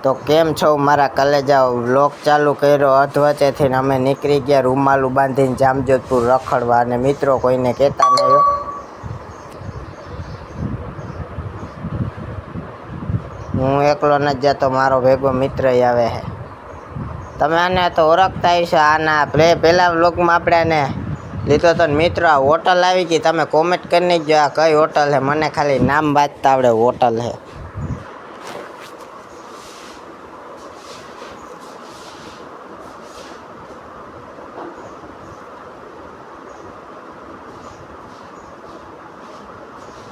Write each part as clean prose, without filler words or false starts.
તો કેમ છો મારા કલેજાઓ? વ્લોગ ચાલુ કર્યો અધવચ્ચેથી ને અમે નીકળી ગયા રૂમાલું બાંધીને જામજોધપુર રખડવા. અને મિત્રો કોઈને કહેતા નહીં. હું એકલો નથી જતો, મારો ભેગો મિત્ર આવે છે. તમે આને તો ઓળખતા હશો. આના પહેલા વ્લોગમાં આપણે આને લીધો તો મિત્રો. આ હોટલ આવી ગઈ, તમે કોમેન્ટ કરીને જો આ કઈ હોટલ છે. મને ખાલી નામ વાંચતા આવડે હોટલ છે.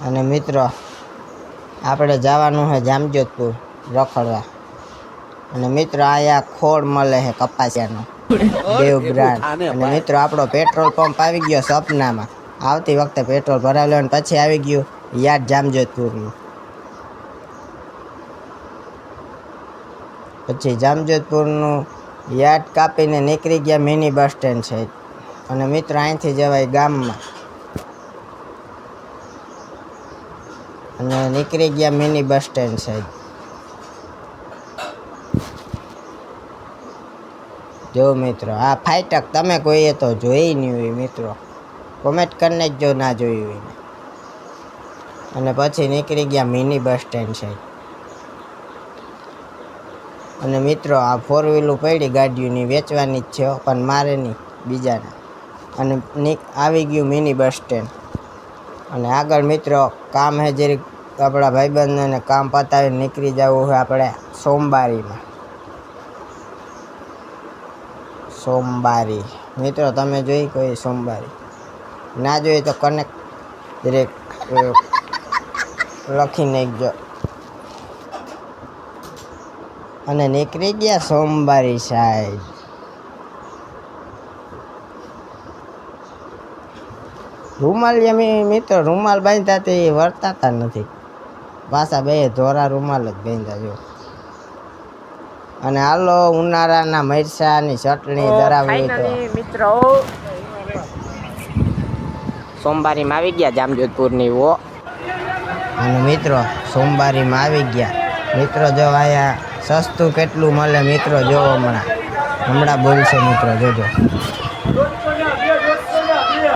અને મિત્રો આપણે જવાનું છે જામજોધપુર રખડવા. અને મિત્રો અહીંયા ખોળ મળે છે કપાસિયાનો દેવ બ્રાન્ડ. અને મિત્રો આપણો પેટ્રોલ પંપ આવી ગયો સપનામાં. આવતી વખતે પેટ્રોલ ભરાવી લેવાનું. પછી આવી ગયું યાદ જામજોધપુરનું. પછી જામજોધપુરનું યાદ કાપીને નીકળી ગયા મિની બસ સ્ટેન્ડ છે. અને મિત્રો અહીંથી જવાય ગામમાં. અને નીકળી ગયા મિની બસ સ્ટેન્ડ સાઈડ. જો મિત્રો આ ફાટક તમે કોઈએ તો જોઈ નહીં હોય મિત્રો, કોમેન્ટ કરીને જ જો ના જોયું હોય. અને પછી નીકળી ગયા મિની બસ સ્ટેન્ડ સાઈડ. અને મિત્રો આ 4 વ્હીલું પડી ગાડીઓની વેચવાની જ છે, પણ મારે નહીં, બીજાને. અને આવી ગયું મિની બસ સ્ટેન્ડ. અને આગળ મિત્રો કામ હે જરીક આપણા ભાઈબંધને કામ પતાવીને નીકળી જવું છે આપણે સોમવારીમાં. સોમવારી મિત્રો તમે જોઈ કોઈ સોમવારી? ના જોઈ તો કનેક્ટ જરીક લખી નાખજો. અને નીકળી ગયા સોમવારી સાઈડ. રૂમાલ મિત્રો રૂમાલ બાંધતા તે વર્તાતા નથી પાછા. બે ધોરા રૂમાલ જ બાંધતા જો. અને હાલો ઉનાળાના મરચાની ચટણી ધરાવી તો મિત્રો સોમવારીમાં આવી ગયા જામજોધપુરની ઓ. અને મિત્રો સોમવારીમાં આવી ગયા મિત્રો. જો અહીંયા સસ્તું કેટલું મળે મિત્રો, જો હમણાં બોલશે મિત્રો, જોજો.